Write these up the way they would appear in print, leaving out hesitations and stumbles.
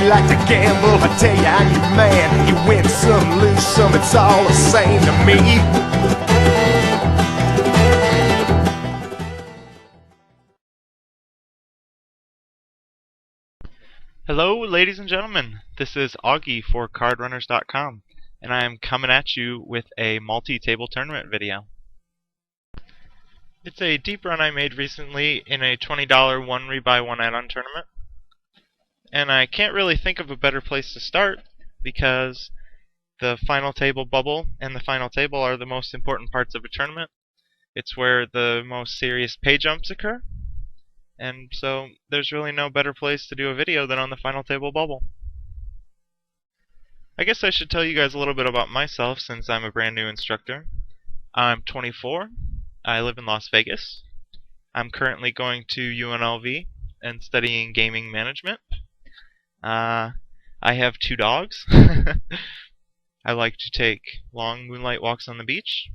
like to gamble, I tell ya I'm your man. You win some, lose some, it's all the same to me. Hello, ladies and gentlemen. This is Augie for CardRunners.com, and I am coming at you with a multi-table tournament video. It's a deep run I made recently in a $20 one rebuy one add-on tournament, and I can't really think of a better place to start because the final table bubble and the final table are the most important parts of a tournament. It's where the most serious pay jumps occur. And so there's really no better place to do a video than on the final table bubble. I guess I should tell you guys a little bit about myself since I'm a brand new instructor. I'm 24. I live in Las Vegas. I'm currently going to UNLV and studying gaming management. I have 2 dogs. I like to take long moonlight walks on the beach.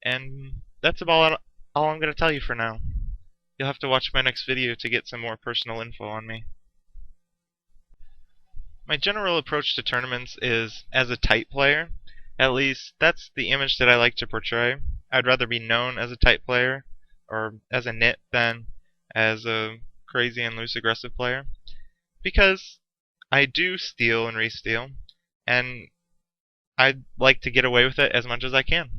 And that's about all I'm going to tell you for now. You'll have to watch my next video to get some more personal info on me. My general approach to tournaments is as a tight player. At least that's the image that I like to portray. I'd rather be known as a tight player or as a nit than as a crazy and loose aggressive player. Because I do steal and re-steal, and I'd like to get away with it as much as I can.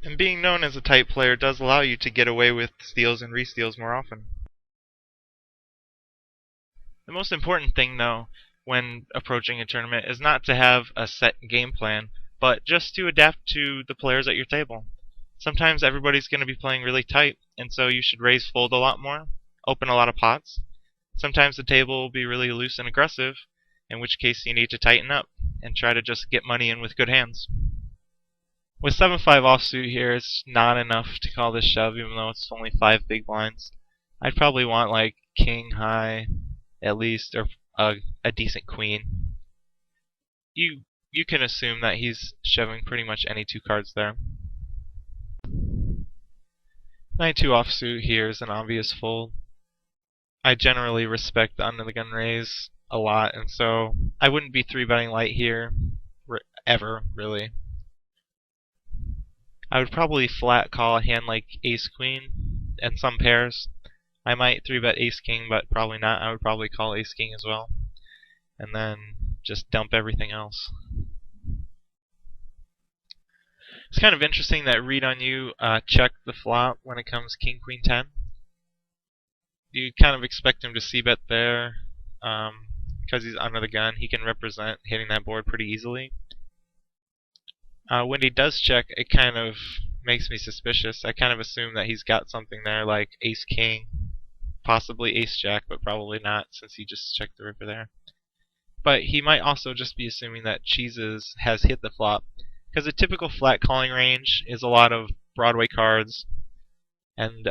And being known as a tight player does allow you to get away with steals and re-steals more often. The most important thing, though, when approaching a tournament is not to have a set game plan, but just to adapt to the players at your table. Sometimes everybody's going to be playing really tight, and so you should raise fold a lot more, open a lot of pots. Sometimes the table will be really loose and aggressive, in which case you need to tighten up and try to just get money in with good hands. With 7-5 offsuit here, it's not enough to call this shove, even though it's only 5 big blinds. I'd probably want like king high, at least, or a decent queen. You can assume that he's shoving pretty much any 2 cards there. 9-2 offsuit here is an obvious fold. I generally respect the under the gun raise a lot, and so I wouldn't be 3-betting light here ever, really. I would probably flat call a hand like ace-queen and some pairs. I might 3-bet ace-king, but probably not. I would probably call ace-king as well. And then just dump everything else. It's kind of interesting that read on you check the flop when it comes king-queen 10. You kind of expect him to c-bet there because he's under the gun. He can represent hitting that board pretty easily. When he does check, it kind of makes me suspicious. I kind of assume that he's got something there like ace-king, possibly ace-jack, but probably not since he just checked the river there. But he might also just be assuming that cheeses has hit the flop, because a typical flat calling range is a lot of Broadway cards, and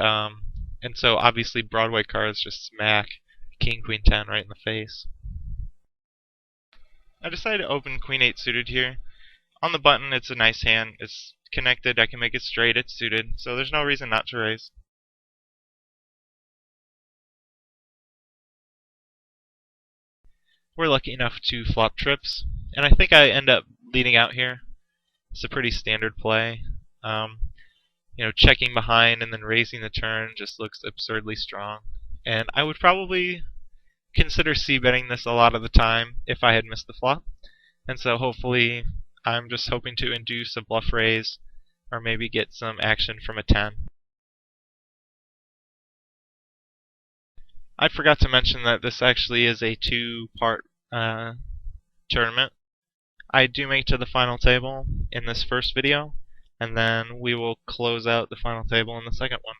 so obviously Broadway cards just smack king queen 10 right in the face. I decided to open queen 8 suited here. On the button, it's a nice hand. It's connected. I can make it straight. It's suited. So there's no reason not to raise. We're lucky enough to flop trips. And I think I end up leading out here. It's a pretty standard play. Checking behind and then raising the turn just looks absurdly strong. And I would probably consider c-betting this a lot of the time if I had missed the flop. And so hopefully I'm just hoping to induce a bluff raise or maybe get some action from a 10. I forgot to mention that this actually is a 2-part tournament. I do make to the final table in this first video, and then we will close out the final table in the second one.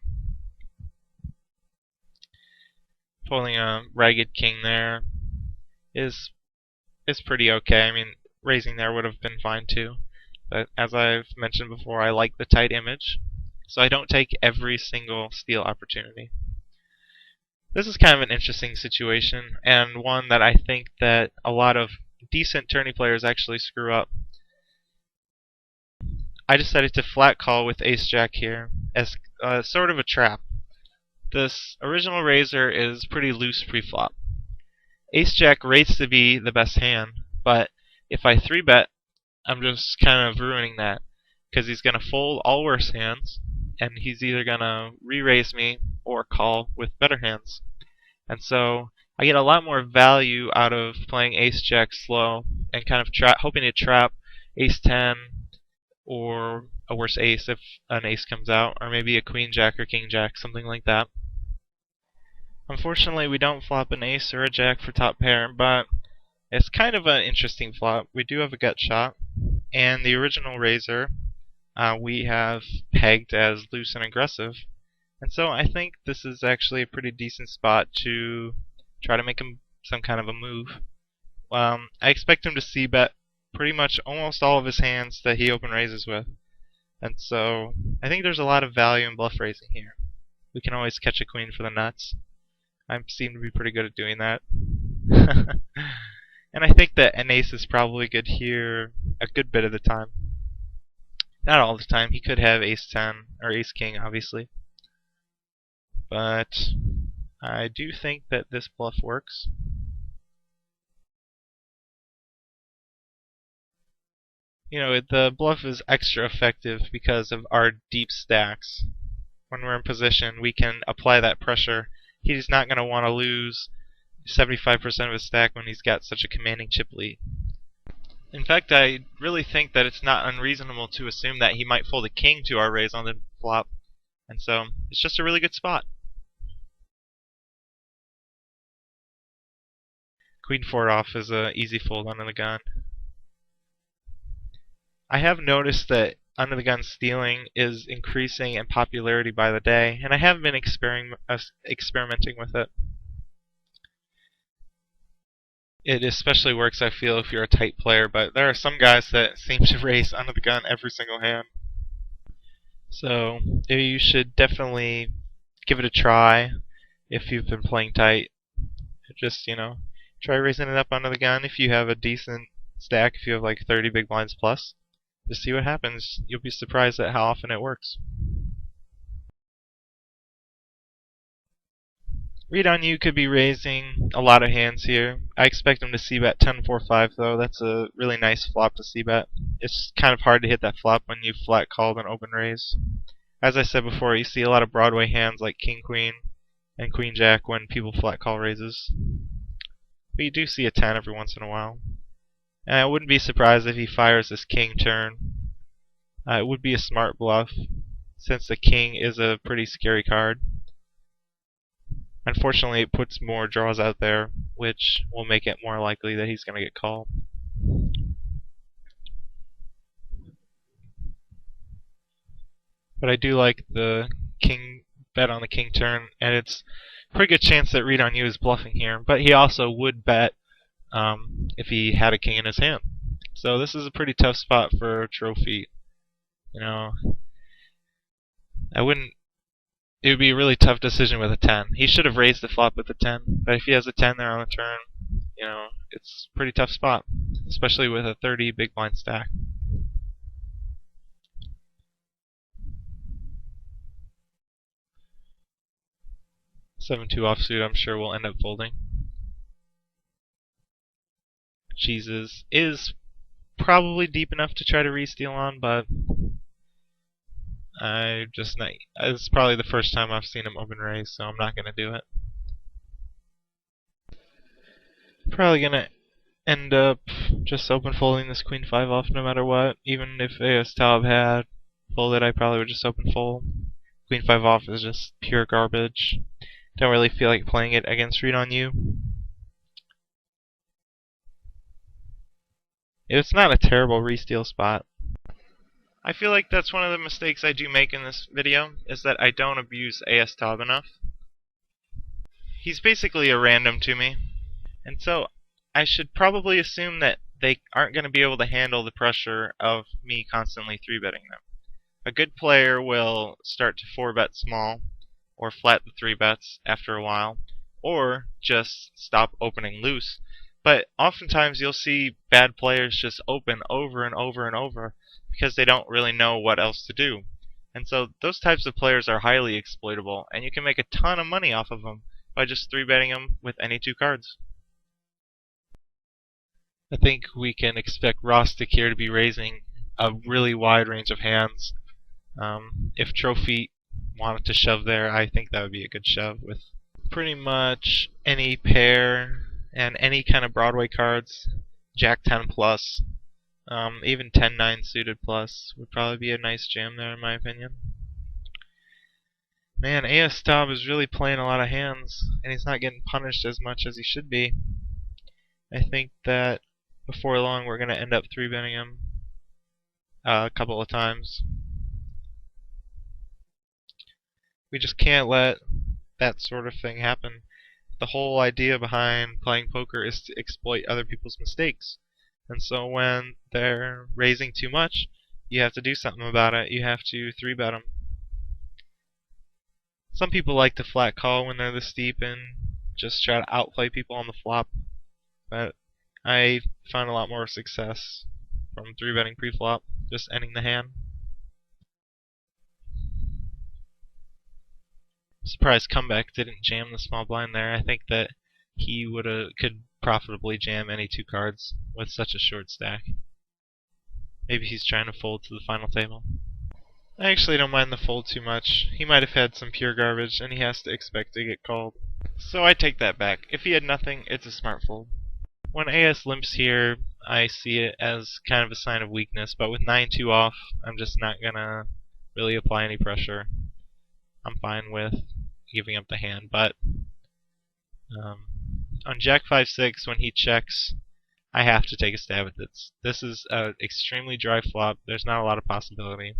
Pulling a ragged king there is pretty okay. I mean, raising there would have been fine too. But as I've mentioned before, I like the tight image, so I don't take every single steal opportunity. This is kind of an interesting situation, and one that I think that a lot of decent tourney players actually screw up. I decided to flat call with ace-jack here as sort of a trap. This original raiser is pretty loose pre-flop, Ace-Jack rates to be the best hand, but if I 3-bet, I'm just kind of ruining that, because he's going to fold all worse hands, and he's either going to re-raise me or call with better hands. And so I get a lot more value out of playing Ace-Jack slow and kind of hoping to trap Ace-10 or a worse ace if an ace comes out, or maybe a Queen-Jack or King-Jack, something like that. Unfortunately, we don't flop an ace or a jack for top pair, but it's kind of an interesting flop. We do have a gut shot, and the original raiser we have pegged as loose and aggressive. And so I think this is actually a pretty decent spot to try to make him some kind of a move. I expect him to c-bet pretty much almost all of his hands that he open raises with. And so I think there's a lot of value in bluff raising here. We can always catch a queen for the nuts. I seem to be pretty good at doing that. And I think that an ace is probably good here a good bit of the time. Not all the time. He could have ace-10 or ace-king, obviously. But I do think that this bluff works. You know, the bluff is extra effective because of our deep stacks. When we're in position, we can apply that pressure. He's not going to want to lose 75% of his stack when he's got such a commanding chip lead. In fact, I really think that it's not unreasonable to assume that he might fold a king to our raise on the flop. And so, it's just a really good spot. Queen 4 off is an easy fold under the gun. I have noticed that under the gun stealing is increasing in popularity by the day, and I have been experimenting with it. It especially works, I feel, if you're a tight player, but there are some guys that seem to raise under the gun every single hand. So you should definitely give it a try if you've been playing tight. Just, try raising it up under the gun if you have a decent stack, if you have like 30 big blinds plus. Just see what happens. You'll be surprised at how often it works. Read on you could be raising a lot of hands here. I expect him to c-bet 10-4-5 though. That's a really nice flop to c-bet. It's kind of hard to hit that flop when you flat called an open raise. As I said before, you see a lot of Broadway hands like King Queen and Queen Jack when people flat call raises. But you do see a 10 every once in a while. And I wouldn't be surprised if he fires this king turn. It would be a smart bluff, since the king is a pretty scary card. Unfortunately, it puts more draws out there, which will make it more likely that he's going to get called. But I do like the king bet on the king turn, and it's a pretty good chance that read on you is bluffing here. But he also would bet if he had a king in his hand. So this is a pretty tough spot for trophy. It would be a really tough decision with a 10. He should have raised the flop with the 10, but if he has a 10 there on the turn, it's a pretty tough spot, especially with a 30 big blind stack. Seven-two offsuit, I'm sure will end up folding. Cheeses is probably deep enough to try to re-steal on, but it's probably the first time I've seen him open raise, so I'm not going to do it. Probably going to end up just open folding this Queen 5 off no matter what. Even if AS Taub had folded, I probably would just open fold. Queen 5 off is just pure garbage. Don't really feel like playing it against read on you. It's not a terrible re-steal spot. I feel like that's one of the mistakes I do make in this video, is that I don't abuse AS Taub enough. He's basically a random to me, and so I should probably assume that they aren't going to be able to handle the pressure of me constantly 3-betting them. A good player will start to 4-bet small, or flat the 3-bets after a while, or just stop opening loose. But oftentimes you'll see bad players just open over and over and over because they don't really know what else to do. And so those types of players are highly exploitable, and you can make a ton of money off of them by just 3-betting them with any two cards. I think we can expect Rostic here to be raising a really wide range of hands. If Trophy wanted to shove there, I think that would be a good shove with pretty much any pair and any kind of Broadway cards. Jack 10 plus, even 10-9 suited plus would probably be a nice jam there in my opinion. Man, AS Taub is really playing a lot of hands, and he's not getting punished as much as he should be. I think that before long we're going to end up 3-betting him a couple of times. We just can't let that sort of thing happen. The whole idea behind playing poker is to exploit other people's mistakes. And so when they're raising too much, you have to do something about it. You have to 3-bet them. Some people like to flat call when they're this deep and just try to outplay people on the flop. But I found a lot more success from 3-betting pre-flop, just ending the hand. Surprise comeback didn't jam the small blind there. I think that he could profitably jam any 2 cards with such a short stack. Maybe he's trying to fold to the final table. I actually don't mind the fold too much. He might have had some pure garbage, and he has to expect to get called. So I take that back. If he had nothing, it's a smart fold. When AS limps here, I see it as kind of a sign of weakness, but with 9-2 off, I'm just not gonna really apply any pressure. I'm fine with giving up the hand, but on Jack 5-6, when he checks, I have to take a stab at this. This is an extremely dry flop. There's not a lot of possibility.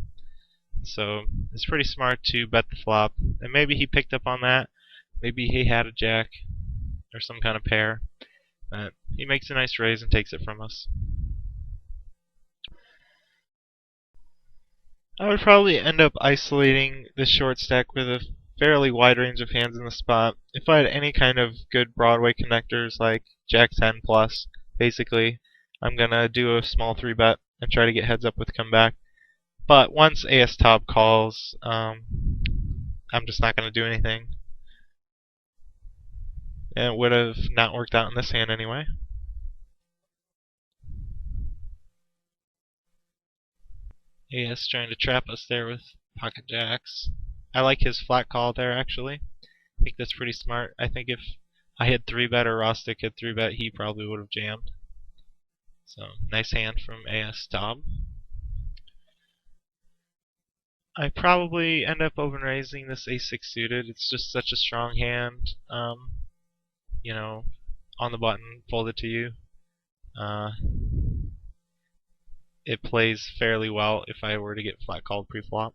So it's pretty smart to bet the flop. And maybe he picked up on that. Maybe he had a jack or some kind of pair. But he makes a nice raise and takes it from us. I would probably end up isolating this short stack with a fairly wide range of hands in the spot. If I had any kind of good Broadway connectors like Jack 10 plus, basically, I'm gonna do a small 3-bet and try to get heads up with comeback. But once AS Top calls, I'm just not gonna do anything. And it would have not worked out in this hand anyway. AS trying to trap us there with pocket jacks. I like his flat call there actually. I think that's pretty smart. I think if I had 3-bet or Rostic had 3-bet, he probably would have jammed. So nice hand from AS Taub. I probably end up open raising this A6 suited. It's just such a strong hand. You know, on the button, folded to you. It plays fairly well if I were to get flat called pre-flop.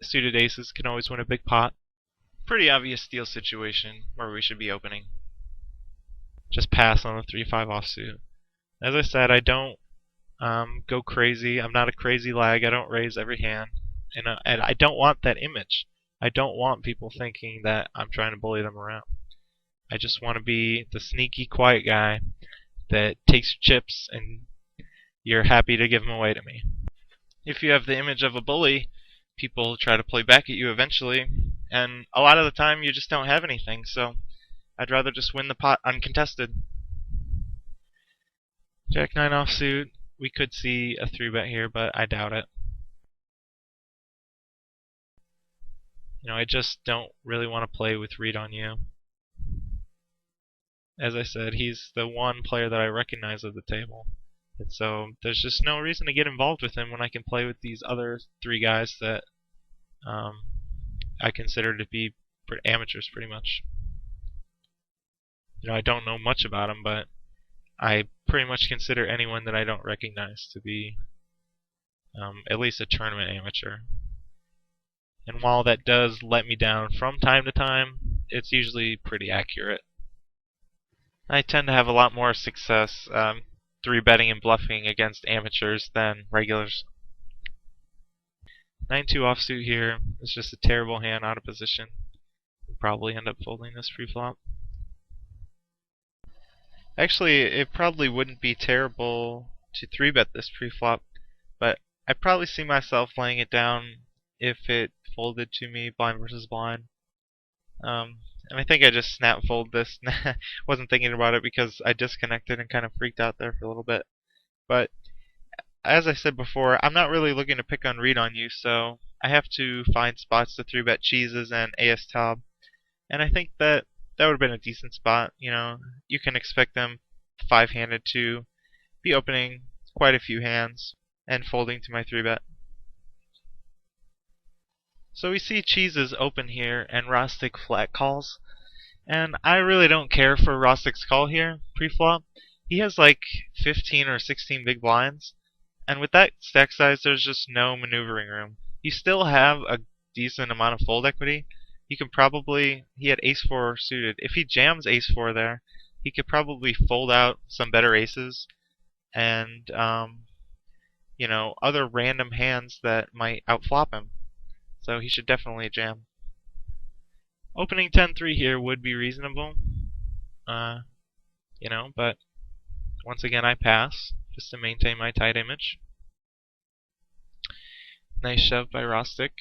Suited aces can always win a big pot. Pretty obvious steal situation where we should be opening. Just pass on a 3-5 offsuit. As I said, I don't go crazy. I'm not a crazy lag. I don't raise every hand. And I don't want that image. I don't want people thinking that I'm trying to bully them around. I just want to be the sneaky, quiet guy that takes chips and you're happy to give them away to me. If you have the image of a bully, people try to play back at you eventually, and a lot of the time you just don't have anything, so I'd rather just win the pot uncontested. Jack 9 offsuit. We could see a 3-bet here, but I doubt it. You know, I just don't really want to play with read on you. As I said, he's the one player that I recognize at the table. And so there's just no reason to get involved with him when I can play with these other 3 guys that I consider to be amateurs pretty much. You know, I don't know much about them, but I pretty much consider anyone that I don't recognize to be at least a tournament amateur. And while that does let me down from time to time, it's usually pretty accurate. I tend to have a lot more success 3-betting and bluffing against amateurs than regulars. 9-2 offsuit here. It's just a terrible hand out of position. We'll probably end up folding this pre-flop. Actually, it probably wouldn't be terrible to 3-bet this pre-flop, but I probably see myself laying it down if it folded to me blind versus blind. And I think I just snap fold this. Wasn't thinking about it because I disconnected and kind of freaked out there for a little bit. But as I said before, I'm not really looking to pick on read on you, so I have to find spots to 3-bet cheeses and AS Top. And I think that that would have been a decent spot. You know, you can expect them 5-handed to be opening quite a few hands and folding to my 3-bet. So we see cheeses open here and Rostic flat calls. And I really don't care for Rostic's call here, pre-flop. He has like 15 or 16 big blinds. And with that stack size, there's just no maneuvering room. You still have a decent amount of fold equity. You can probably, he had ace-4 suited. If he jams ace-4 there, he could probably fold out some better aces and, you know, other random hands that might outflop him. So he should definitely jam. Opening 10-3 here would be reasonable, you know, but once again I pass just to maintain my tight image. Nice shove by Rostic.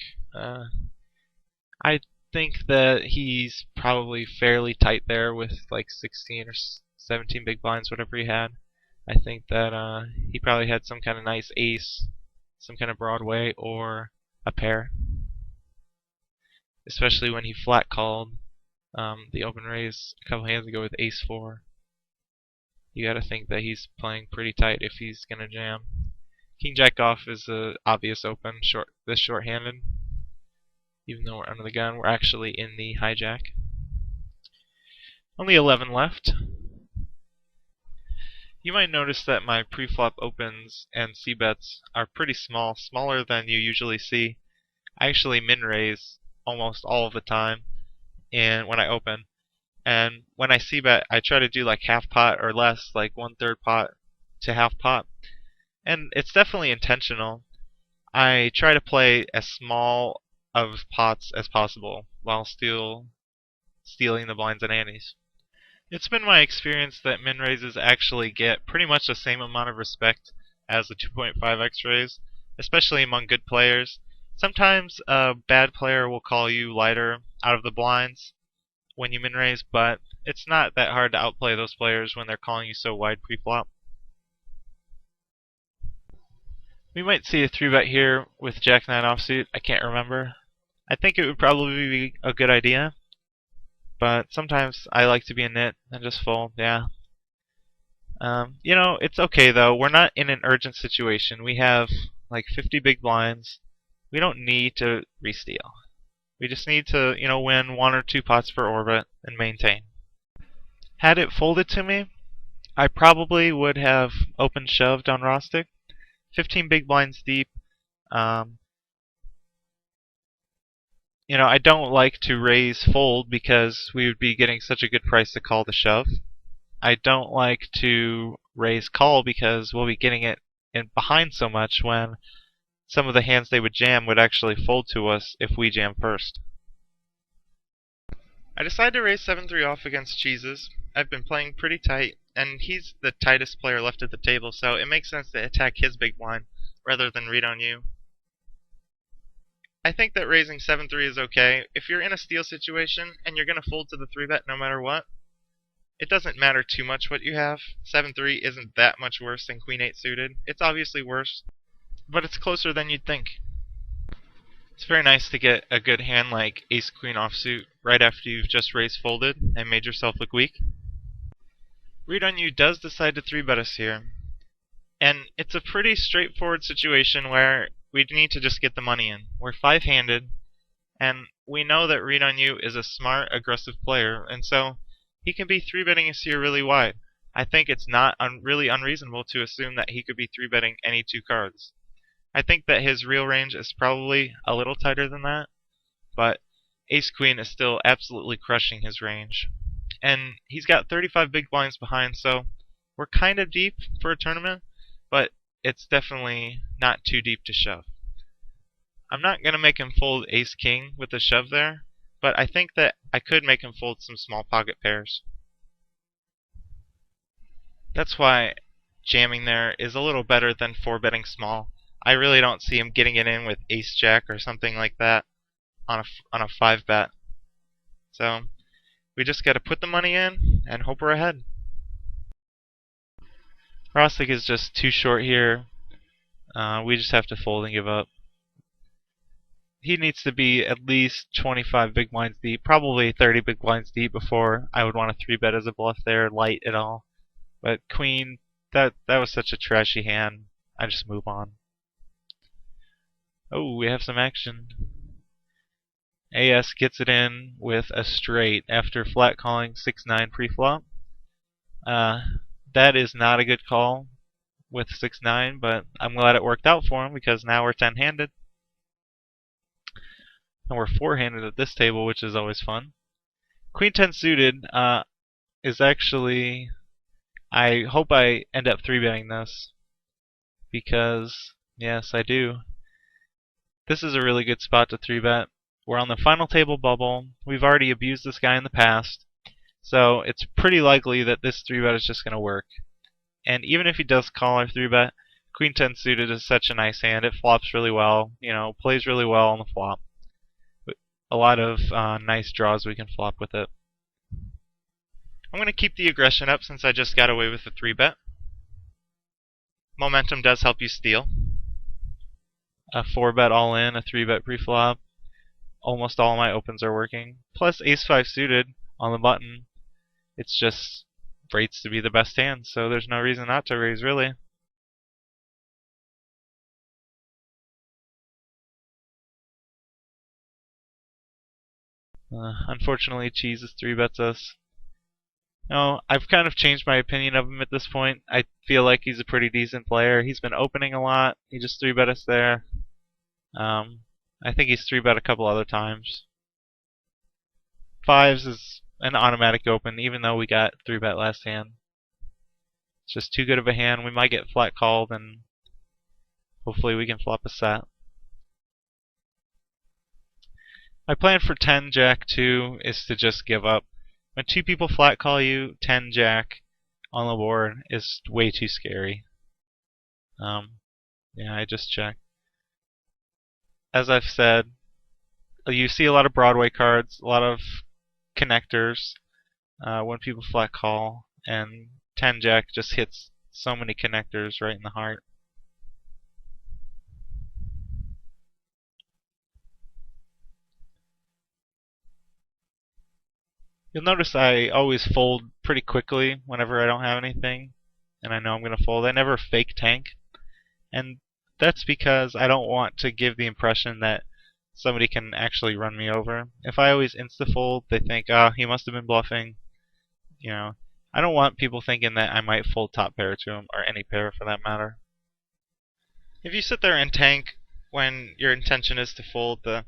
I think that he's probably fairly tight there with like 16 or 17 big blinds, whatever he had. I think that he probably had some kind of nice ace, some kind of Broadway, or a pair. Especially when he flat called the open raise a couple hands ago with ace-4. You gotta think that he's playing pretty tight if he's gonna jam. King Jack off is the obvious open, this short-handed. Even though we're under the gun, we're actually in the hijack. Only 11 left. You might notice that my pre-flop opens and c-bets are pretty small, smaller than you usually see. I actually min-raise almost all of the time when I open. And when I c-bet, I try to do like half pot or less, like 1/3 pot to half pot. And it's definitely intentional. I try to play as small of pots as possible while still stealing the blinds and antes. It's been my experience that min raises actually get pretty much the same amount of respect as the 2.5x raise, especially among good players. Sometimes a bad player will call you lighter out of the blinds when you min raise, but it's not that hard to outplay those players when they're calling you so wide pre-flop. We might see a 3-bet here with Jack-9 offsuit. I can't remember. I think it would probably be a good idea, but sometimes I like to be a nit and just fold. Yeah. You know, it's okay though. We're not in an urgent situation. We have like 50 big blinds. We don't need to re-steal. We just need to, you know, win 1 or 2 pots per orbit and maintain. Had it folded to me, I probably would have open shoved on Rostic. 15 big blinds deep. You know, I don't like to raise fold because we would be getting such a good price to call the shove. I don't like to raise call because we'll be getting it in behind so much when some of the hands they would jam would actually fold to us if we jam first. I decided to raise 7-3 off against cheeses. I've been playing pretty tight, and he's the tightest player left at the table, so it makes sense to attack his big blind rather than read on you. I think that raising 7-3 is okay. If you're in a steal situation and you're going to fold to the 3-bet no matter what, it doesn't matter too much what you have. 7-3 isn't that much worse than Queen-8 suited. It's obviously worse, but it's closer than you'd think. It's very nice to get a good hand like Ace-Queen offsuit right after you've just raised folded and made yourself look weak. Read on you does decide to 3-bet us here. And it's a pretty straightforward situation where we need to just get the money in. We're 5-handed, and we know that Read on you is a smart, aggressive player, and so he can be 3-betting us here really wide. I think it's not really unreasonable to assume that he could be 3-betting any 2 cards. I think that his real range is probably a little tighter than that, but Ace-Queen is still absolutely crushing his range. And he's got 35 big blinds behind, so we're kind of deep for a tournament, but it's definitely not too deep to shove. I'm not going to make him fold Ace-King with a shove there, but I think that I could make him fold some small pocket pairs. That's why jamming there is a little better than 4-betting small. I really don't see him getting it in with Ace-Jack or something like that on a 5-bet. So We just got to put the money in and hope we're ahead. Rostic is just too short here. We just have to fold and give up. He needs to be at least 25 big blinds deep, probably 30 big blinds deep before I would want to 3-bet as a bluff there, light at all. But queen, that was such a trashy hand. I just move on. Oh, we have some action. AS gets it in with a straight after flat calling 6-9 pre-flop. That is not a good call with 6-9, but I'm glad it worked out for him because now we're 10-handed. And we're 4-handed at this table, which is always fun. Queen 10 suited is actually... I hope I end up 3-betting this. Because, yes, I do. This is a really good spot to 3-bet. We're on the final table bubble. We've already abused this guy in the past. So it's pretty likely that this 3-bet is just going to work. And even if he does call our 3-bet, Queen 10 suited is such a nice hand. It flops really well, plays really well on the flop. A lot of nice draws we can flop with it. I'm going to keep the aggression up since I just got away with the 3-bet. Momentum does help you steal. A 4-bet all in, a 3-bet pre-flop. Almost all my opens are working. Plus ace-5 suited on the button. It's just rates to be the best hand, so there's no reason not to raise, really. Unfortunately, Cheese is 3-bets us. No, I've kind of changed my opinion of him at this point. I feel like he's a pretty decent player. He's been opening a lot. He just 3-bet us there. I think he's 3-bet a couple other times. 5s is an automatic open, even though we got 3-bet last hand. It's just too good of a hand. We might get flat called, and hopefully we can flop a set. My plan for 10 Jack 2 is to just give up. When two people flat call you, 10 Jack on the board is way too scary. Yeah, I just check. As I've said, you see a lot of Broadway cards, a lot of connectors when people flat call, and 10 Jack just hits so many connectors right in the heart. You'll notice I always fold pretty quickly whenever I don't have anything and I know I'm going to fold. I never fake tank, and that's because I don't want to give the impression that somebody can actually run me over. If I always insta-fold, they think, he must have been bluffing. I don't want people thinking that I might fold top pair to him, or any pair for that matter. If you sit there and tank when your intention is to fold, I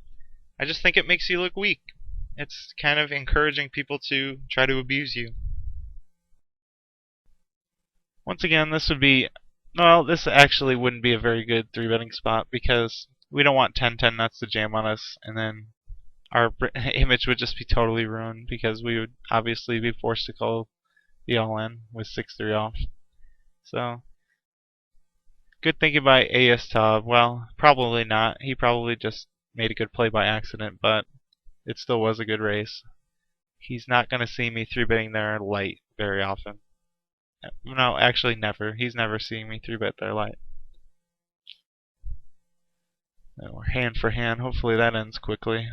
just think it makes you look weak. It's kind of encouraging people to try to abuse you. Once again, this actually wouldn't be a very good 3-betting spot because we don't want 10-10 nuts to jam on us, and then our image would just be totally ruined because we would obviously be forced to call the all-in with 6-3 off. So, good thinking by AS Taub. Well, probably not. He probably just made a good play by accident, but it still was a good race. He's not going to see me 3-betting there light very often. No, actually never. He's never seen me 3-bet there light. We're hand for hand. Hopefully that ends quickly.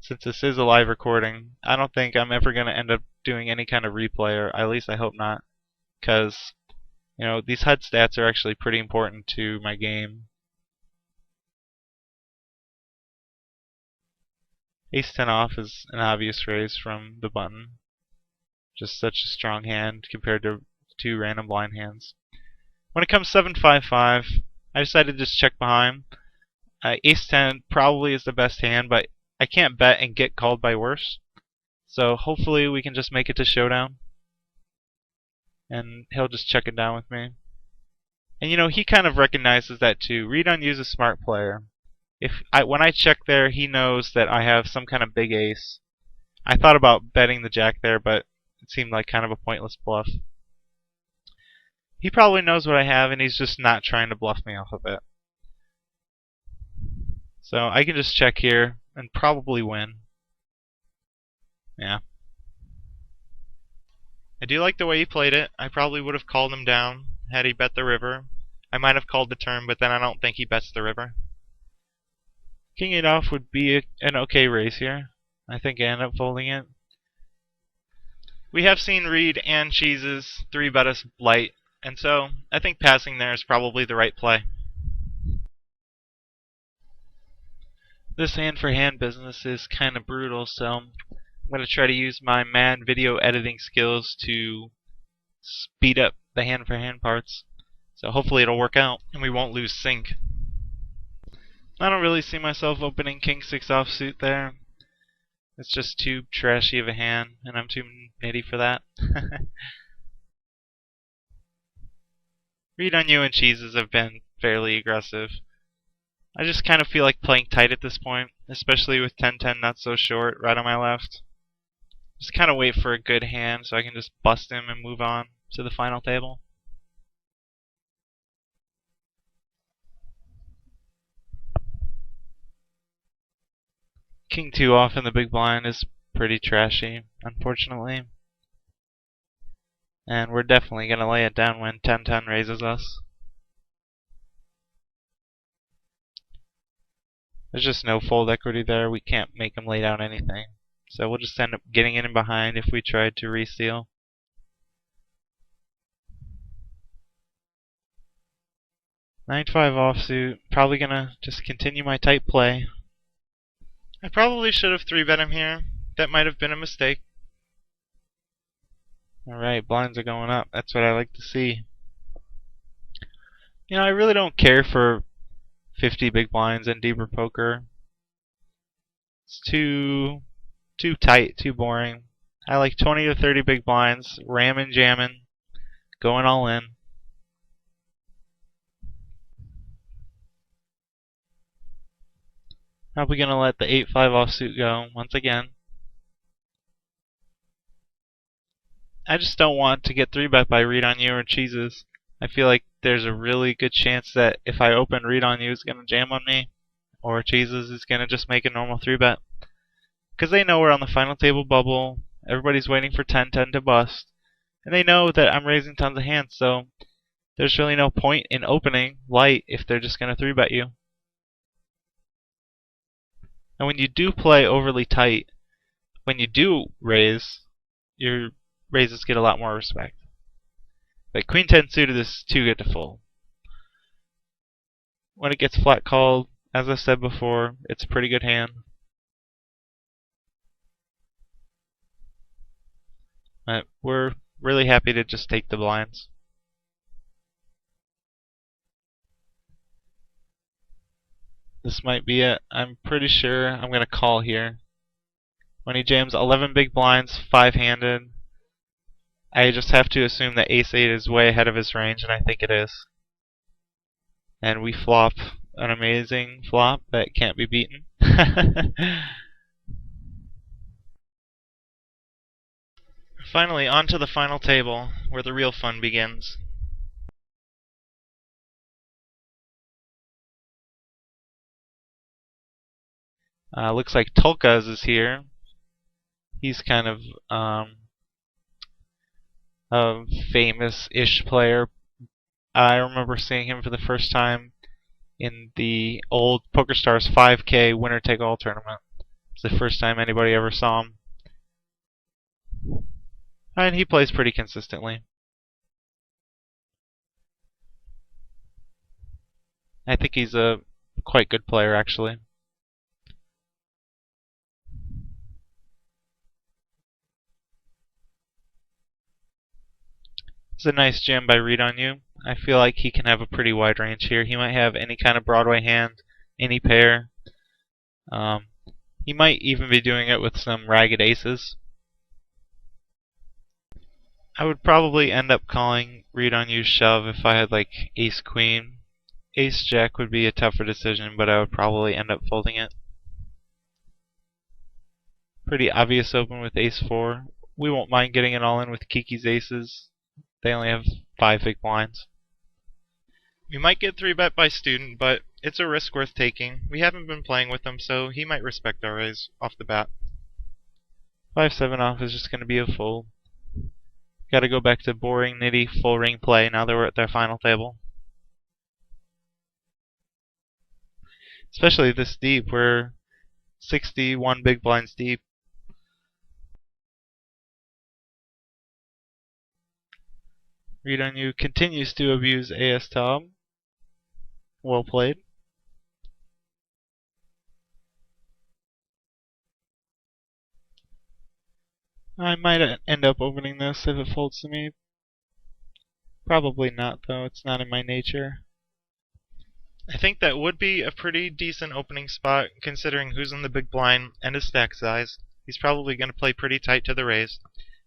Since this is a live recording, I don't think I'm ever going to end up doing any kind of replay, or at least I hope not. Because, these HUD stats are actually pretty important to my game. Ace-10 off is an obvious raise from the button. Just such a strong hand compared to two random blind hands. When it comes 7-5-5, I decided to just check behind. Ace-10 probably is the best hand, but I can't bet and get called by worse. So hopefully we can just make it to showdown. And he'll just check it down with me. And he kind of recognizes that too. Read on Use a smart player. When I check there, he knows that I have some kind of big ace. I thought about betting the jack there, but it seemed like kind of a pointless bluff. He probably knows what I have, and he's just not trying to bluff me off of it. So I can just check here. and probably win. Yeah. I do like the way he played it. I probably would have called him down had he bet the river. I might have called the turn, but then I don't think he bets the river. King 8 off would be an okay raise here. I think I end up folding it. We have seen Reed and Cheeses 3-bet us light, and so I think passing there is probably the right play. This hand-for-hand business is kind of brutal, so I'm going to try to use my mad video editing skills to speed up the hand-for-hand parts. So hopefully it'll work out and we won't lose sync. I don't really see myself opening King 6 offsuit there. It's just too trashy of a hand, and I'm too nitty for that. Read on you and Cheeses have been fairly aggressive. I just kind of feel like playing tight at this point, especially with 10-10 not so short right on my left. Just kind of wait for a good hand so I can just bust him and move on to the final table. King 2 off in the big blind is pretty trashy, unfortunately. And we're definitely going to lay it down when 10-10 raises us. There's just no fold equity there. We can't make him lay down anything. So we'll just end up getting in behind if we tried to re-steal. Nine-5 offsuit. Probably going to just continue my tight play. I probably should have 3-bet him here. That might have been a mistake. Alright, blinds are going up. That's what I like to see. You know, I really don't care for 50 big blinds in deeper poker. It's too tight, too boring. I like 20 to 30 big blinds, ramming, jamming, going all in. Probably going to let the 8-5 offsuit go once again. I just don't want to get 3-bet by read on you or Cheeses. I feel like there's a really good chance that if I open read on you, it's going to jam on me, or Cheeses is going to just make a normal 3-bet. Because they know we're on the final table bubble, everybody's waiting for 10-10 to bust, and they know that I'm raising tons of hands, so there's really no point in opening light if they're just going to 3-bet you. And when you do play overly tight, when you do raise, your raises get a lot more respect. Like Queen 10 suited is too good to fold. When it gets flat called, as I said before, it's a pretty good hand. But we're really happy to just take the blinds. This might be it. I'm pretty sure I'm going to call here. When he jams 11 big blinds, 5-handed, I just have to assume that Ace-8 is way ahead of his range, and I think it is. And we flop an amazing flop that can't be beaten. Finally, on to the final table, where the real fun begins. Looks like Tolkaz is here. He's kind of a famous-ish player. I remember seeing him for the first time in the old PokerStars 5K winner-take-all tournament. It's the first time anybody ever saw him. And he plays pretty consistently. I think he's a quite good player, actually. It's a nice jam by read on you. I feel like he can have a pretty wide range here. He might have any kind of Broadway hand, any pair. He might even be doing it with some ragged aces. I would probably end up calling read on you shove if I had like ace queen. Ace jack would be a tougher decision, but I would probably end up folding it. Pretty obvious open with ace 4. We won't mind getting it all in with Kiki's aces. They only have 5 big blinds. We might get 3-bet by student, but it's a risk worth taking. We haven't been playing with him, so he might respect our raise off the bat. 5-7 off is just going to be a fold. Gotta go back to boring, nitty, full ring play now that we're at their final table. Especially this deep, we're 61 big blinds deep. Read on you continues to abuse AS Tom. Well played. I might end up opening this if it folds to me. Probably not, though. It's not in my nature. I think that would be a pretty decent opening spot considering who's in the big blind and his stack size. He's probably going to play pretty tight to the raise.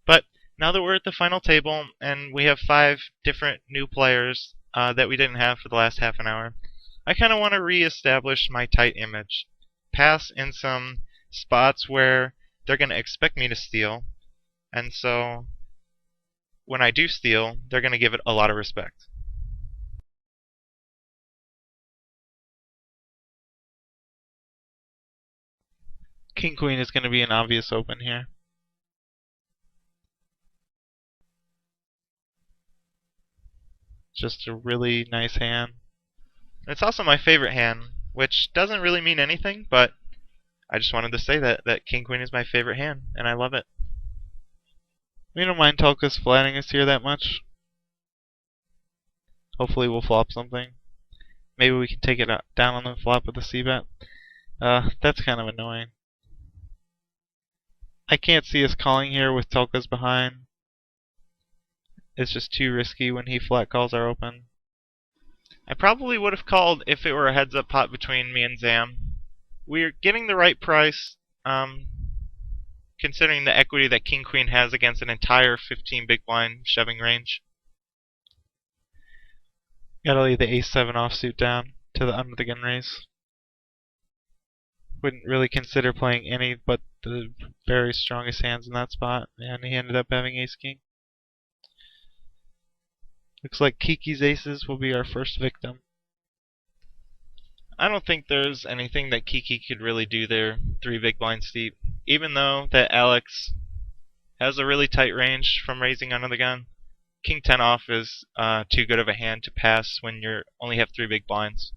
But now that we're at the final table and we have 5 different new players that we didn't have for the last half an hour, I kind of want to re-establish my tight image. Pass in some spots where they're going to expect me to steal, and so when I do steal, they're going to give it a lot of respect. King Queen is going to be an obvious open here. Just a really nice hand. It's also my favorite hand, which doesn't really mean anything, but I just wanted to say that King Queen is my favorite hand, and I love it. We don't mind Tulkas flattening us here that much. Hopefully we'll flop something. Maybe we can take it down on the flop with the c-bet. That's kind of annoying. I can't see us calling here with Tulkas behind. It's just too risky when he flat calls our open. I probably would have called if it were a heads-up pot between me and Zam. We're getting the right price, considering the equity that King Queen has against an entire 15 big blind shoving range. Gotta leave the ace-7 offsuit down to the under the gun raise. Wouldn't really consider playing any but the very strongest hands in that spot, and he ended up having ace-king. Looks like Kiki's aces will be our first victim. I don't think there's anything that Kiki could really do there, 3 big blinds deep. Even though that Alex has a really tight range from raising under the gun, King 10 off is too good of a hand to pass when you only have 3 big blinds.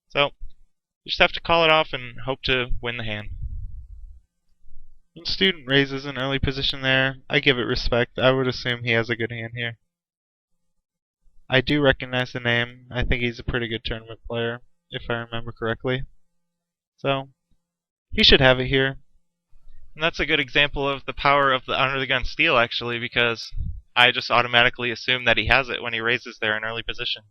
So, you just have to call it off and hope to win the hand. When student raises an early position there, I give it respect. I would assume he has a good hand here. I do recognize the name. I think he's a pretty good tournament player, if I remember correctly. So, he should have it here. And that's a good example of the power of the under the gun steal, actually, because I just automatically assume that he has it when he raises there in early position.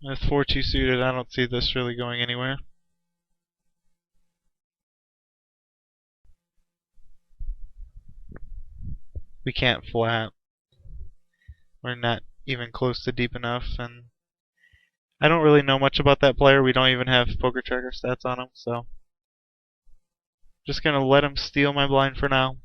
With 4-2 suited, I don't see this really going anywhere. We can't flat. We're not even close to deep enough, and I don't really know much about that player. We don't even have poker tracker stats on him, so just gonna let him steal my blind for now.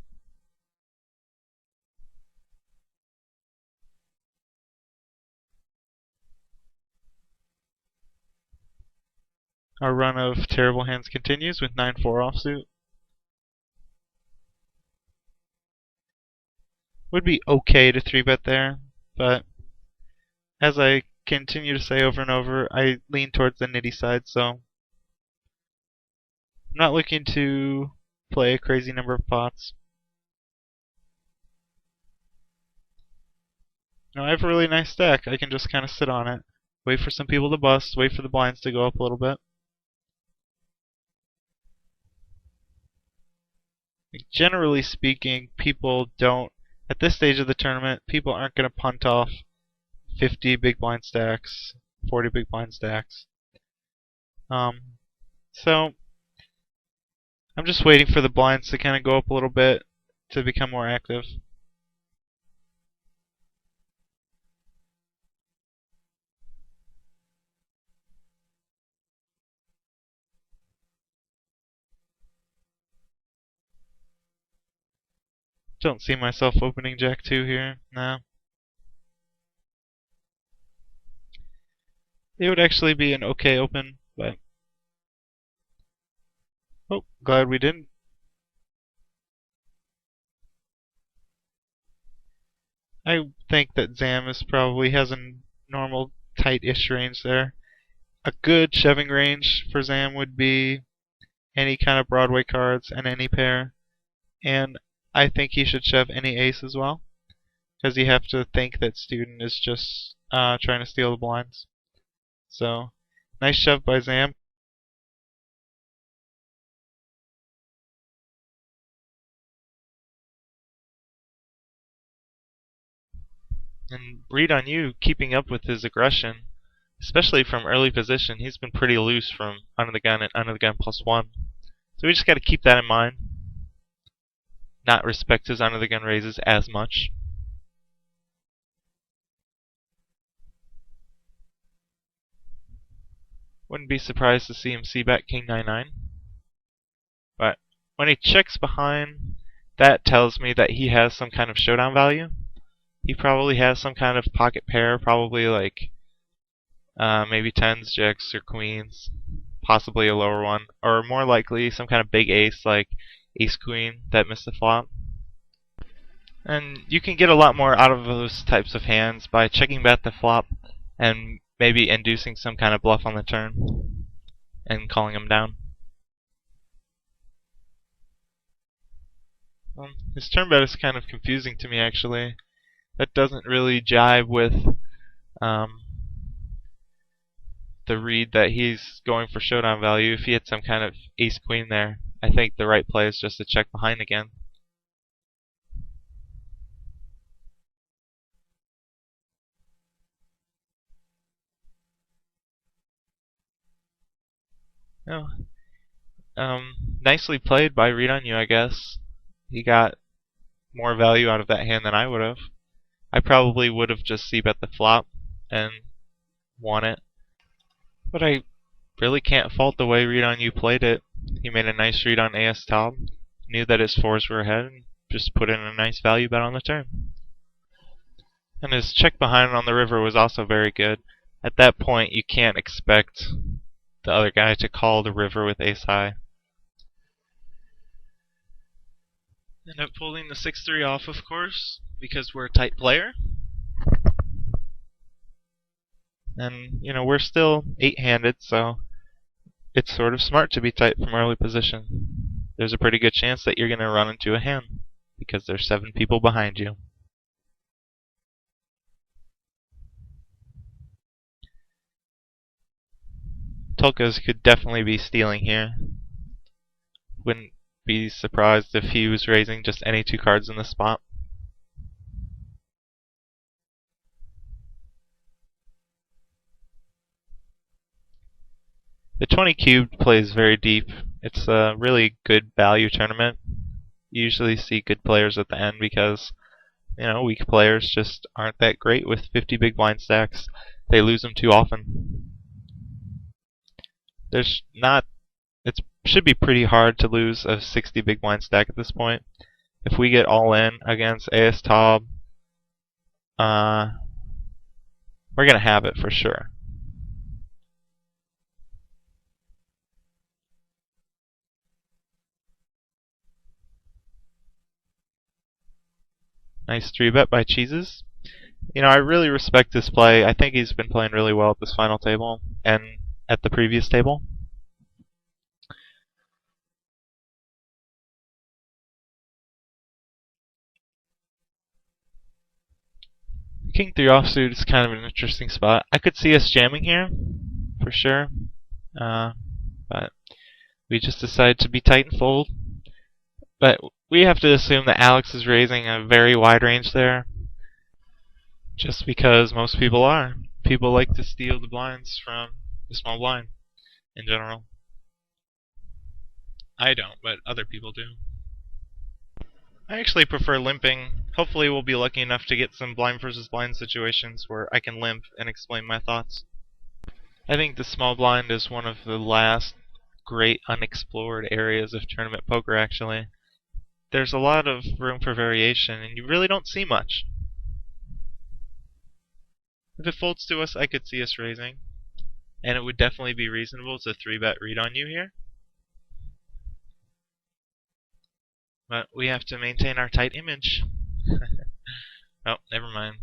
Our run of terrible hands continues with 9-4 offsuit. Would be okay to 3-bet there, but as I continue to say over and over, I lean towards the nitty side, so I'm not looking to play a crazy number of pots. Now I have a really nice stack. I can just kind of sit on it, wait for some people to bust, wait for the blinds to go up a little bit. Generally speaking, people don't, at this stage of the tournament, people aren't going to punt off 50 big blind stacks, 40 big blind stacks. So I'm just waiting for the blinds to kind of go up a little bit to become more active. Don't see myself opening Jack 2 here. No. It would actually be an okay open, but oh, glad we didn't. I think that Zam is probably has a normal tight-ish range there. A good shoving range for Zam would be any kind of Broadway cards and any pair. And I think he should shove any ace as well, because you have to think that student is just trying to steal the blinds. So, nice shove by Zam. And read on you keeping up with his aggression, especially from early position. He's been pretty loose from under the gun and under the gun +1. So we just got to keep that in mind. Not respect his under the gun raises as much. Wouldn't be surprised to see him c-bet king 9-9. But when he checks behind, that tells me that he has some kind of showdown value. He probably has some kind of pocket pair, probably like maybe tens, jacks, or queens, possibly a lower one, or more likely some kind of big ace like ace queen that missed the flop. And you can get a lot more out of those types of hands by checking bet the flop and maybe inducing some kind of bluff on the turn and calling him down. His turn bet is kind of confusing to me actually. That doesn't really jive with the read that he's going for showdown value. If he had some kind of ace queen there, I think the right play is just to check behind again. Nicely played by read on you, I guess. He got more value out of that hand than I would have. I probably would have just c-bet the flop and won it. But I really can't fault the way read on you played it. He made a nice read on AS top, knew that his fours were ahead, and just put in a nice value bet on the turn. And his check behind on the river was also very good. At that point, you can't expect the other guy to call the river with ace high. End up pulling the 6-3 off, of course, because we're a tight player. And, we're still 8-handed, so it's sort of smart to be tight from early position. There's a pretty good chance that you're going to run into a hand, because there's 7 people behind you. Tolkas could definitely be stealing here. Wouldn't be surprised if he was raising just any 2 cards in the spot. The 20 cubed plays very deep. It's a really good value tournament. You usually see good players at the end because, weak players just aren't that great with 50 big blind stacks. They lose them too often. It should be pretty hard to lose a 60 big blind stack at this point. If we get all in against AS Top, we're going to have it for sure. Nice 3-bet by Cheeses. I really respect this play. I think he's been playing really well at this final table and at the previous table. King 3 offsuit is kind of an interesting spot. I could see us jamming here, for sure. But we just decided to be tight and fold. But we have to assume that Alex is raising a very wide range there. Just because most people are. People like to steal the blinds from the small blind, in general. I don't, but other people do. I actually prefer limping. Hopefully we'll be lucky enough to get some blind versus blind situations where I can limp and explain my thoughts. I think the small blind is one of the last great unexplored areas of tournament poker, actually. There's a lot of room for variation, and you really don't see much. If it folds to us, I could see us raising. and it would definitely be reasonable to 3-bet read on you here. But we have to maintain our tight image. Oh, never mind.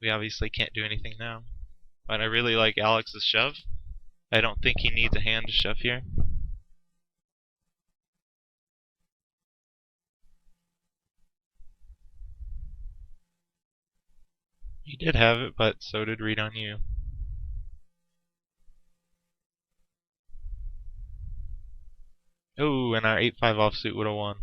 We obviously can't do anything now. But I really like Alex's shove. I don't think he needs a hand to shove here. He did have it, but so did read on you. Oh, and our 8-5 offsuit would have won.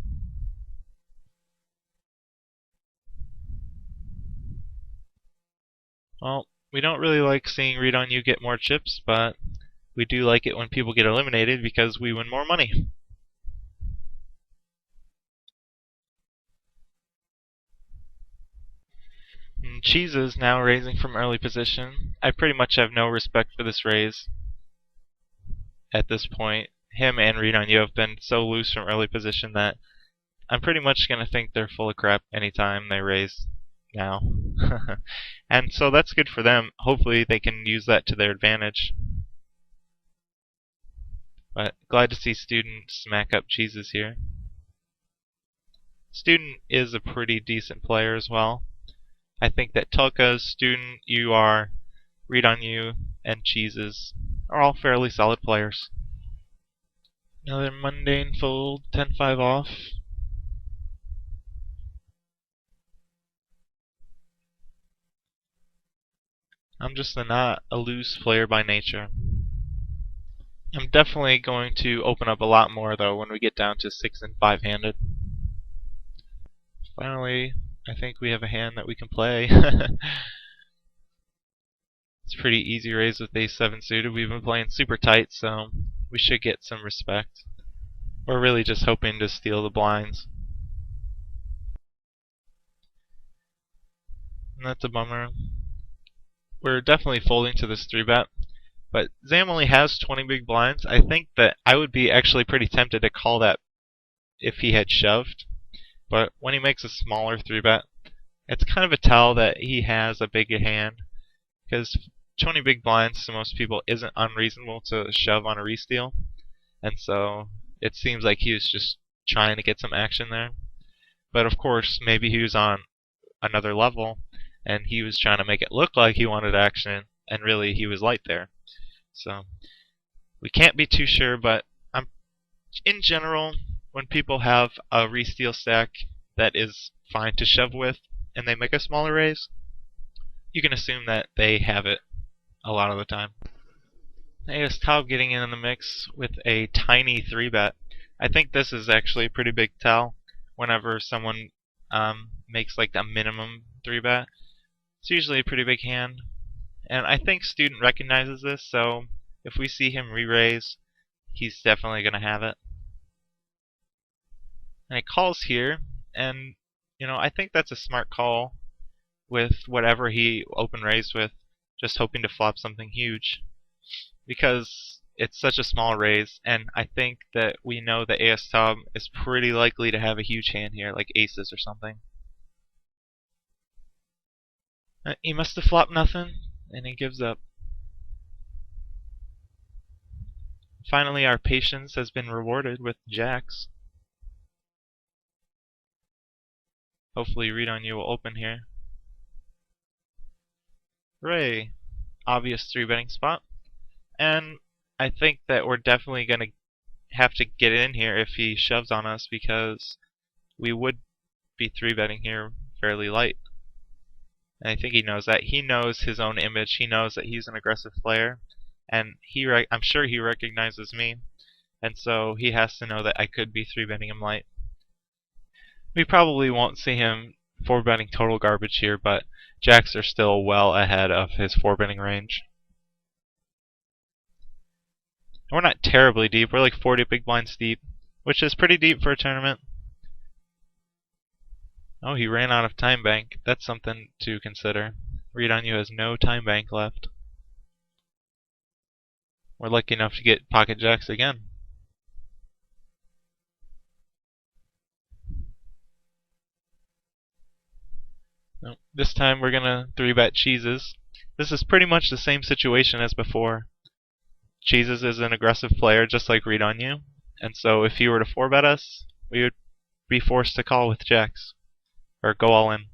Well, we don't really like seeing read on you get more chips, but we do like it when people get eliminated because we win more money. And Cheeses now raising from early position. I pretty much have no respect for this raise at this point. Him and read on you have been so loose from early position that I'm pretty much going to think they're full of crap anytime they raise now. And so that's good for them. Hopefully they can use that to their advantage. But glad to see Student smack up Cheeses here. Student is a pretty decent player as well. I think that Tulka's, Student, you are, read on you, and Cheeses are all fairly solid players. Another mundane fold, 10-5 off. I'm just not a loose player by nature. I'm definitely going to open up a lot more though when we get down to 6 and 5-handed. Finally, I think we have a hand that we can play. It's a pretty easy raise with ace-7 suited. We've been playing super tight, so we should get some respect. We're really just hoping to steal the blinds. And that's a bummer. We're definitely folding to this 3-bet. But Zam only has 20 big blinds. I think that I would be actually pretty tempted to call that if he had shoved. But when he makes a smaller 3-bet, it's kind of a tell that he has a big hand. Because 20 big blinds to most people isn't unreasonable to shove on a re-steal. And so it seems like he was just trying to get some action there. But of course, maybe he was on another level and he was trying to make it look like he wanted action, and really he was light there. So we can't be too sure, but in general, when people have a re-steal stack that is fine to shove with and they make a smaller raise, you can assume that they have it a lot of the time. Ace Top getting in the mix with a tiny 3-bet. I think this is actually a pretty big tell whenever someone makes like a minimum 3-bet. It's usually a pretty big hand. And I think Student recognizes this, so if we see him re-raise, he's definitely going to have it. And he calls here, and I think that's a smart call with whatever he open raised with, just hoping to flop something huge. Because it's such a small raise, and I think that we know that AS Tom is pretty likely to have a huge hand here, like aces or something. He must have flopped nothing, and he gives up. Finally, our patience has been rewarded with jacks. Hopefully read on you will open here. Hooray! Obvious 3-betting spot. And I think that we're definitely going to have to get in here if he shoves on us, because we would be 3-betting here fairly light. And I think he knows that. He knows his own image. He knows that he's an aggressive player. And I'm sure he recognizes me. And so he has to know that I could be 3-betting him light. We probably won't see him 4-betting total garbage here, but jacks are still well ahead of his 4-betting range. We're not terribly deep. We're like 40 big blinds deep, which is pretty deep for a tournament. Oh, he ran out of time bank. That's something to consider. Read on you has no time bank left. We're lucky enough to get pocket jacks again. Nope. This time we're gonna 3-bet cheeses. This is pretty much the same situation as before. Cheeses is an aggressive player just like Read On You, and so if he were to 4-bet us, we would be forced to call with jacks, or go all in.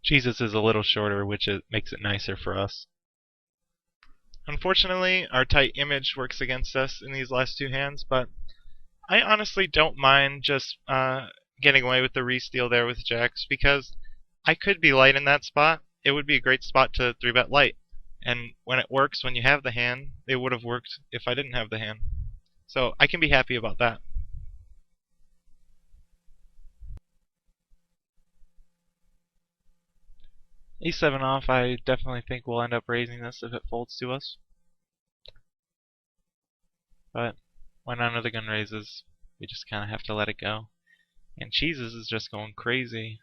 Cheeses is a little shorter, which makes it nicer for us. Unfortunately, our tight image works against us in these last two hands, but I honestly don't mind just getting away with the re-steal there with jacks, because I could be light in that spot. It would be a great spot to 3-bet light. And when it works when you have the hand, it would have worked if I didn't have the hand. So I can be happy about that. A7 off, I definitely think we'll end up raising this if it folds to us. But when none of the gun raises, we just kind of have to let it go. And Cheeses is just going crazy.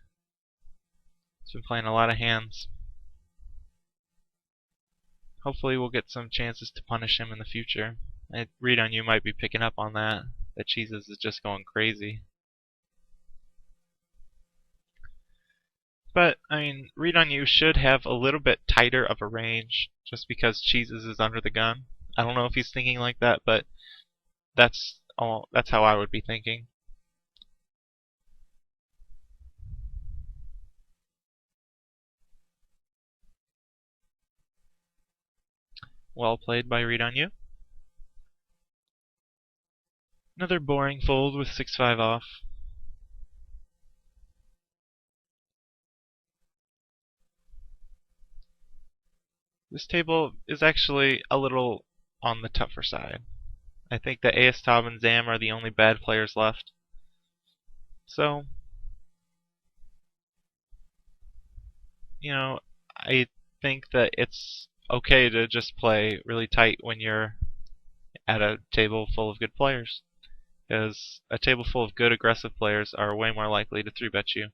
He's been playing a lot of hands. Hopefully we'll get some chances to punish him in the future. I Read On You might be picking up on that Cheeses is just going crazy. But, I mean, Read On You should have a little bit tighter of a range just because Cheeses is under the gun. I don't know if he's thinking like that, but that's how I would be thinking. Well played by Read On You. Another boring fold with 6-5 off. This table is actually a little on the tougher side. I think that AS Taub and Zam are the only bad players left. So, I think that it's okay to just play really tight when you're at a table full of good players. Because a table full of good aggressive players are way more likely to 3-bet you.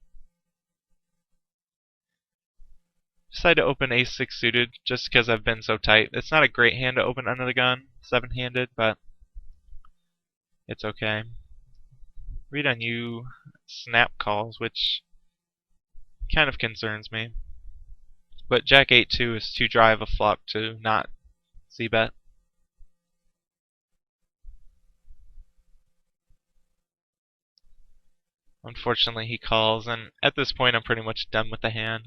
Decided to open ace-6 suited just because I've been so tight. It's not a great hand to open under the gun, 7-handed, but it's okay. Read On You snap calls, which kind of concerns me. But Jack 8-2 is too dry of a flop to not c-bet. Unfortunately, he calls, and at this point I'm pretty much done with the hand.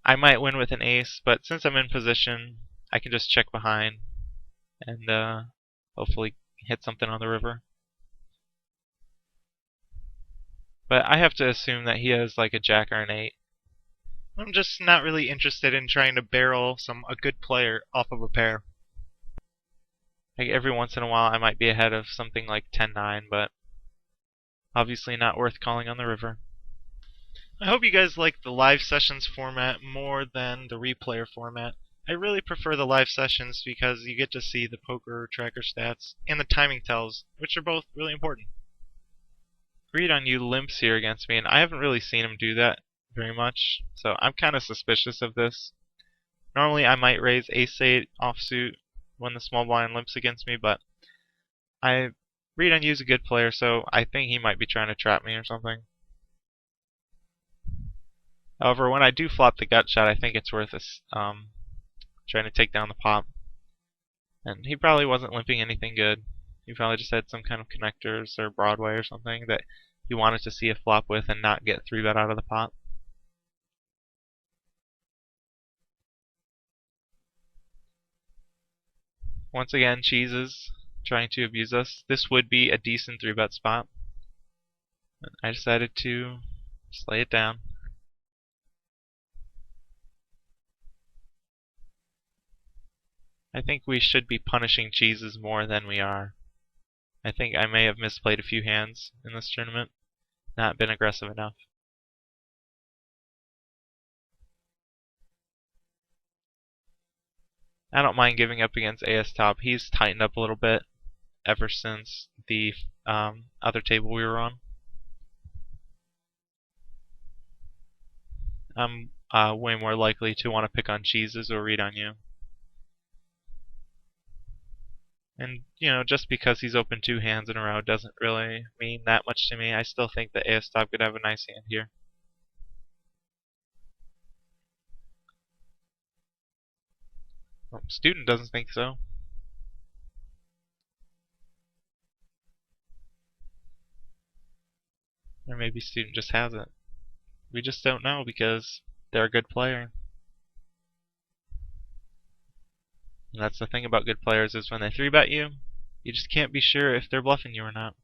I might win with an ace, but since I'm in position, I can just check behind and hopefully hit something on the river. But I have to assume that he has like a jack or an 8. I'm just not really interested in trying to barrel a good player off of a pair. Like every once in a while I might be ahead of something like 10-9, but obviously not worth calling on the river. I hope you guys like the live sessions format more than the replayer format. I really prefer the live sessions because you get to see the poker tracker stats and the timing tells, which are both really important. Read On You limps here against me, and I haven't really seen him do that very much, so I'm kind of suspicious of this. Normally I might raise ace-8 offsuit when the small blind limps against me, but Read On You is a good player, so I think he might be trying to trap me or something. However, when I do flop the gut shot, I think it's worth trying to take down the pop. And he probably wasn't limping anything good. He probably just had some kind of connectors or Broadway or something that he wanted to see a flop with and not get 3-bet out of the pot. Once again, Cheeses trying to abuse us. This would be a decent 3-bet spot. I decided to just lay it down. I think we should be punishing Cheeses more than we are. I think I may have misplayed a few hands in this tournament, not been aggressive enough. I don't mind giving up against AS Top. He's tightened up a little bit ever since the other table we were on. I'm way more likely to want to pick on Cheeses or Read On You. And, you know, just because he's opened 2 hands in a row doesn't really mean that much to me. I still think that Aostov could have a nice hand here. Well, Student doesn't think so. Or maybe Student just has it. We just don't know because they're a good player. And that's the thing about good players is when they 3-bet you, you just can't be sure if they're bluffing you or not.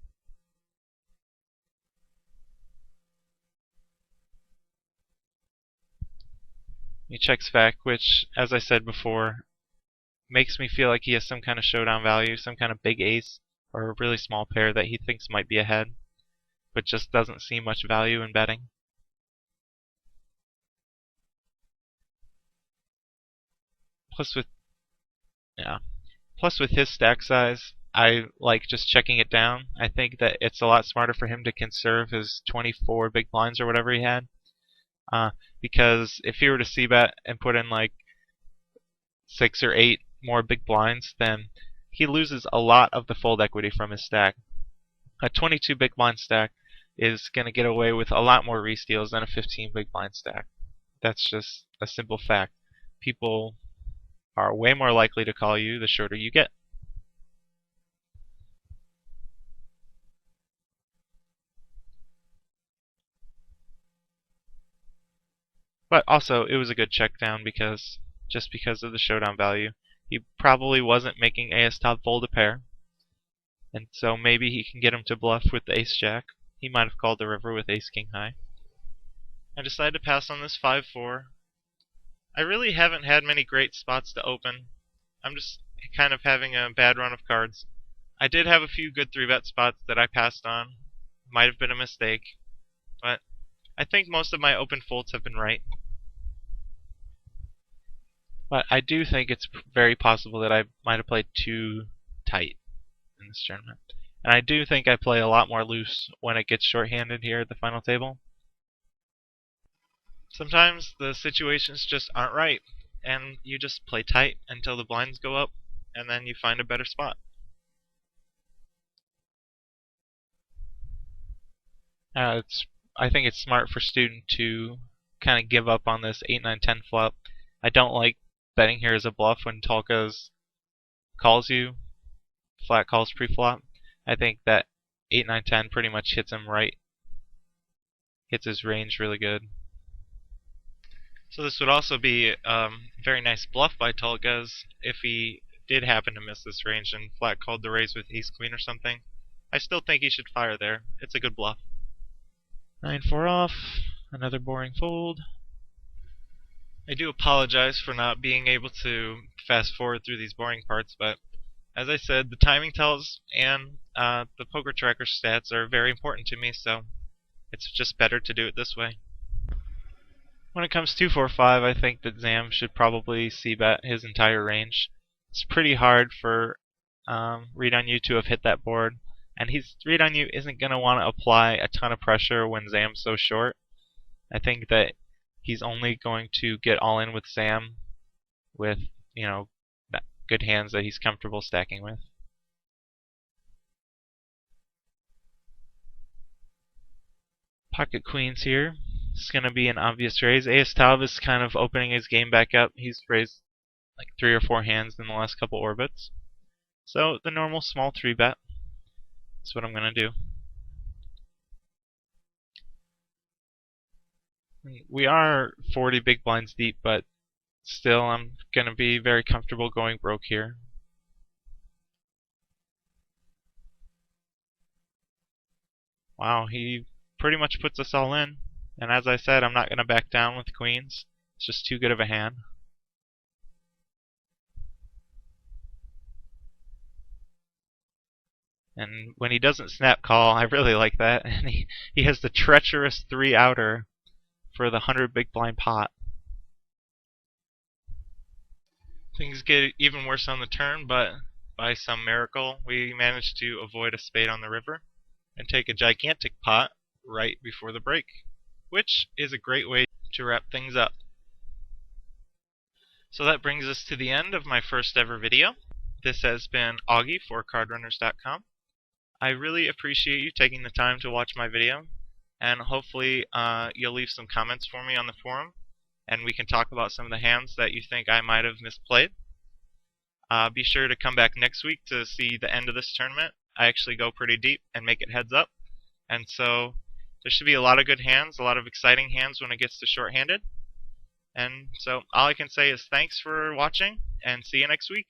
He checks back, which, as I said before, makes me feel like he has some kind of showdown value, some kind of big ace, or a really small pair that he thinks might be ahead, but just doesn't see much value in betting. Plus with his stack size, I like just checking it down. I think that it's a lot smarter for him to conserve his 24 big blinds or whatever he had. Because if he were to c-bet and put in like 6 or 8 more big blinds, then he loses a lot of the fold equity from his stack. A 22 big blind stack is going to get away with a lot more re-steals than a 15 big blind stack. That's just a simple fact. People are way more likely to call you the shorter you get. But also, it was a good check down just because of the showdown value. He probably wasn't making Aostov fold a pair, and so maybe he can get him to bluff with the ace-jack. He might have called the river with ace-king high. I decided to pass on this 5-4. I really haven't had many great spots to open. I'm just kind of having a bad run of cards. I did have a few good 3-bet spots that I passed on. Might have been a mistake, but I think most of my open folds have been right. But I do think it's very possible that I might have played too tight in this tournament. And I do think I play a lot more loose when it gets shorthanded here at the final table. Sometimes the situations just aren't right, and you just play tight until the blinds go up, and then you find a better spot. I think it's smart for Student to kind of give up on this 8-9-10 flop. I don't like betting here as a bluff when Tolka's calls you, flat calls pre-flop. I think that 8-9-10 pretty much hits him right, hits his range really good. So this would also be a very nice bluff by Tolka's if he did happen to miss this range and flat called the raise with ace-queen or something. I still think he should fire there. It's a good bluff. 9-4 off, another boring fold. I do apologize for not being able to fast forward through these boring parts, but as I said, the timing tells and the poker tracker stats are very important to me, so it's just better to do it this way. When it comes 2-4-5, I think that Zam should probably c-bet his entire range. It's pretty hard for Read On You to have hit that board, and Read On You isn't going to want to apply a ton of pressure when Zam's so short. I think that he's only going to get all in with Zam with, you know, good hands that he's comfortable stacking with. Pocket queens here. It's going to be an obvious raise. Aostov is kind of opening his game back up. He's raised like 3 or 4 hands in the last couple orbits. So the normal small 3-bet. That's what I'm going to do. We are 40 big blinds deep, but still I'm going to be very comfortable going broke here. Wow, he pretty much puts us all in. And as I said, I'm not going to back down with queens. It's just too good of a hand. And when he doesn't snap call, I really like that. And he has the treacherous 3-outer for the 100 big blind pot. Things get even worse on the turn, but by some miracle, we managed to avoid a spade on the river and take a gigantic pot right before the break, which is a great way to wrap things up. So that brings us to the end of my first ever video. This has been Augie for CardRunners.com. I really appreciate you taking the time to watch my video, and hopefully you'll leave some comments for me on the forum, and we can talk about some of the hands that you think I might have misplayed. Be sure to come back next week to see the end of this tournament. I actually go pretty deep and make it heads up, and so there should be a lot of good hands, a lot of exciting hands when it gets to shorthanded. And so all I can say is thanks for watching, and see you next week.